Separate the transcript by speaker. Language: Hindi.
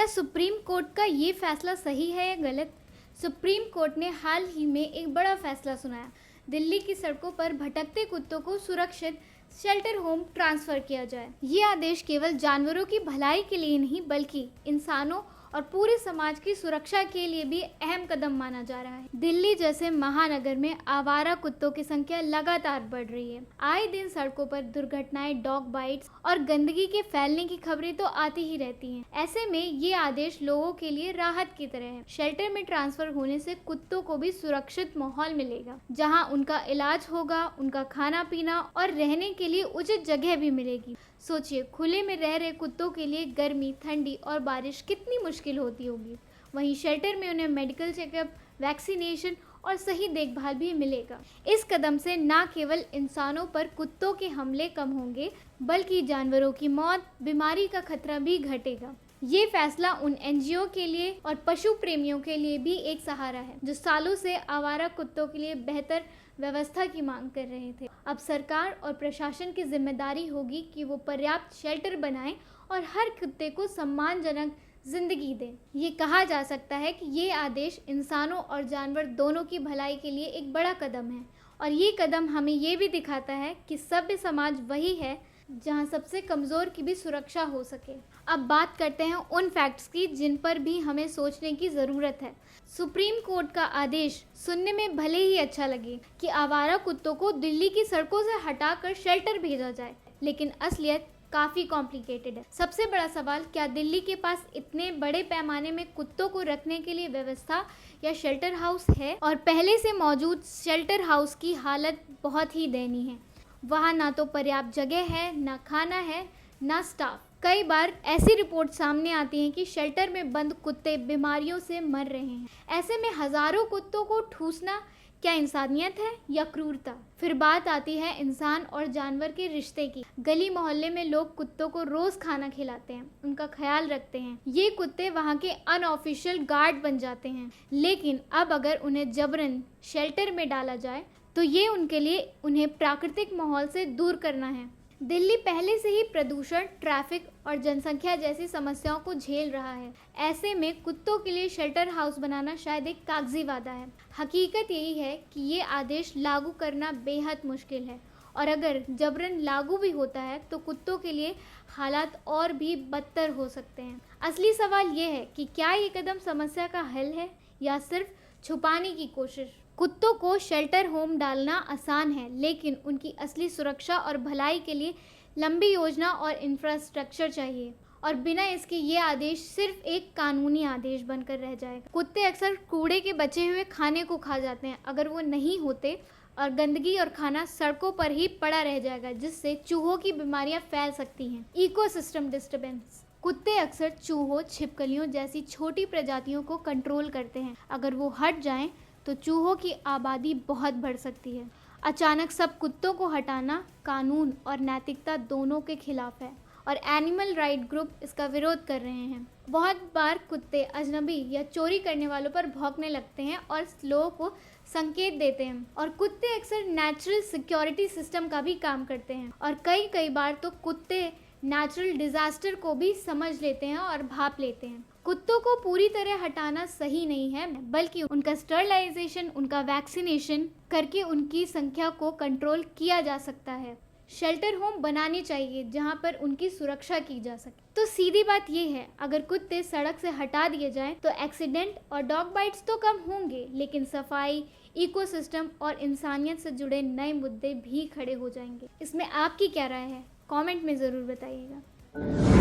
Speaker 1: क्या सुप्रीम कोर्ट का ये फैसला सही है या गलत? सुप्रीम कोर्ट ने हाल ही में एक बड़ा फैसला सुनाया। दिल्ली की सड़कों पर भटकते कुत्तों को सुरक्षित शेल्टर होम ट्रांसफर किया जाए। ये आदेश केवल जानवरों की भलाई के लिए नहीं बल्कि इंसानों और पूरे समाज की सुरक्षा के लिए भी अहम कदम माना जा रहा है। दिल्ली जैसे महानगर में आवारा कुत्तों की संख्या लगातार बढ़ रही है। आए दिन सड़कों पर दुर्घटनाएं, डॉग बाइट्स और गंदगी के फैलने की खबरें तो आती ही रहती हैं। ऐसे में ये आदेश लोगों के लिए राहत की तरह है। शेल्टर में ट्रांसफर होने से कुत्तों को भी सुरक्षित माहौल मिलेगा, जहाँ उनका इलाज होगा, उनका खाना पीना और रहने के लिए उचित जगह भी मिलेगी। सोचिए, खुले में रह रहे कुत्तों के लिए गर्मी, ठंडी और बारिश कितनी मुश्किल होती होगी। वहीं शेल्टर में उन्हें मेडिकल चेकअप, वैक्सीनेशन और सही देखभाल भी मिलेगा। इस कदम से न केवल इंसानों पर कुत्तों के हमले कम होंगे बल्कि जानवरों की मौत, बीमारी का खतरा भी घटेगा। ये फैसला उन एनजीओ के लिए और पशु प्रेमियों के लिए भी एक सहारा है जो सालों से आवारा कुत्तों के लिए बेहतर व्यवस्था की मांग कर रहे थे। अब सरकार और प्रशासन की जिम्मेदारी होगी कि वो पर्याप्त शेल्टर बनाएं और हर कुत्ते को सम्मानजनक जिंदगी दें। ये कहा जा सकता है कि ये आदेश इंसानों और जानवर दोनों की भलाई के लिए एक बड़ा कदम है और ये कदम हमें ये भी दिखाता है कि सभ्य समाज वही है जहां सबसे कमज़ोर की भी सुरक्षा हो सके। अब बात करते हैं उन फैक्ट्स की जिन पर भी हमें सोचने की ज़रूरत है। सुप्रीम कोर्ट का आदेश सुनने में भले ही अच्छा लगे कि आवारा कुत्तों को दिल्ली की सड़कों से हटाकर शेल्टर भेजा जाए, लेकिन असलियत काफ़ी कॉम्प्लिकेटेड है। सबसे बड़ा सवाल, क्या दिल्ली के पास इतने बड़े पैमाने में कुत्तों को रखने के लिए व्यवस्था या शेल्टर हाउस है? और पहले से मौजूद शेल्टर हाउस की हालत बहुत ही दयनीय है। वहाँ ना तो पर्याप्त जगह है, ना खाना है, ना स्टाफ। कई बार ऐसी रिपोर्ट सामने आती हैं कि शेल्टर में बंद कुत्ते बीमारियों से मर रहे हैं। ऐसे में हजारों कुत्तों को ठूसना क्या इंसानियत है या क्रूरता? फिर बात आती है इंसान और जानवर के रिश्ते की। गली मोहल्ले में लोग कुत्तों को रोज खाना खिलाते हैं, उनका ख्याल रखते हैं। ये कुत्ते वहाँ के अनऑफिशियल गार्ड बन जाते हैं। लेकिन अब अगर उन्हें जबरन शेल्टर में डाला जाए तो ये उनके लिए उन्हें प्राकृतिक माहौल से दूर करना है। दिल्ली पहले से ही प्रदूषण, ट्रैफिक और जनसंख्या जैसी समस्याओं को झेल रहा है। ऐसे में कुत्तों के लिए शेल्टर हाउस बनाना शायद एक कागजी वादा है। हकीकत यही है कि ये आदेश लागू करना बेहद मुश्किल है और अगर जबरन लागू भी होता है तो कुत्तों के लिए हालात और भी बदतर हो सकते हैं। असली सवाल ये है कि क्या ये कदम समस्या का हल है या सिर्फ छुपाने की कोशिश? कुत्तों को शेल्टर होम डालना आसान है, लेकिन उनकी असली सुरक्षा और भलाई के लिए लंबी योजना और इंफ्रास्ट्रक्चर चाहिए और बिना इसके ये आदेश सिर्फ एक कानूनी आदेश बनकर रह जाएगा। कुत्ते अक्सर कूड़े के बचे हुए खाने को खा जाते हैं। अगर वो नहीं होते और गंदगी और खाना सड़कों पर ही पड़ा रह जाएगा, जिससे चूहों की बीमारियां फैल सकती हैं। इकोसिस्टम डिस्टर्बेंस, कुत्ते अक्सर चूहों, छिपकलियों जैसी छोटी प्रजातियों को कंट्रोल करते हैं। अगर वो हट जाएं तो चूहों की आबादी बहुत बढ़ सकती है। अचानक सब कुत्तों को हटाना कानून और नैतिकता दोनों के खिलाफ है और एनिमल राइट ग्रुप इसका विरोध कर रहे हैं। बहुत बार कुत्ते अजनबी या चोरी करने वालों पर भौंकने लगते हैं और लोगों को संकेत देते हैं और कुत्ते अक्सर नेचुरल सिक्योरिटी सिस्टम का भी काम करते हैं और कई बार तो कुत्ते नेचुरल डिजास्टर को भी समझ लेते हैं और भाप लेते हैं। कुत्तों को पूरी तरह हटाना सही नहीं है, बल्कि उनका स्टरलाइजेशन, उनका वैक्सीनेशन करके उनकी संख्या को कंट्रोल किया जा सकता है। शेल्टर होम बनाने चाहिए जहां पर उनकी सुरक्षा की जा सके। तो सीधी बात ये है, अगर कुत्ते सड़क से हटा दिए जाएं तो एक्सीडेंट और डॉग बाइट्स तो कम होंगे, लेकिन सफाई, इकोसिस्टम और इंसानियत से जुड़े नए मुद्दे भी खड़े हो जाएंगे। इसमें आपकी क्या राय है? कमेंट में ज़रूर बताइएगा।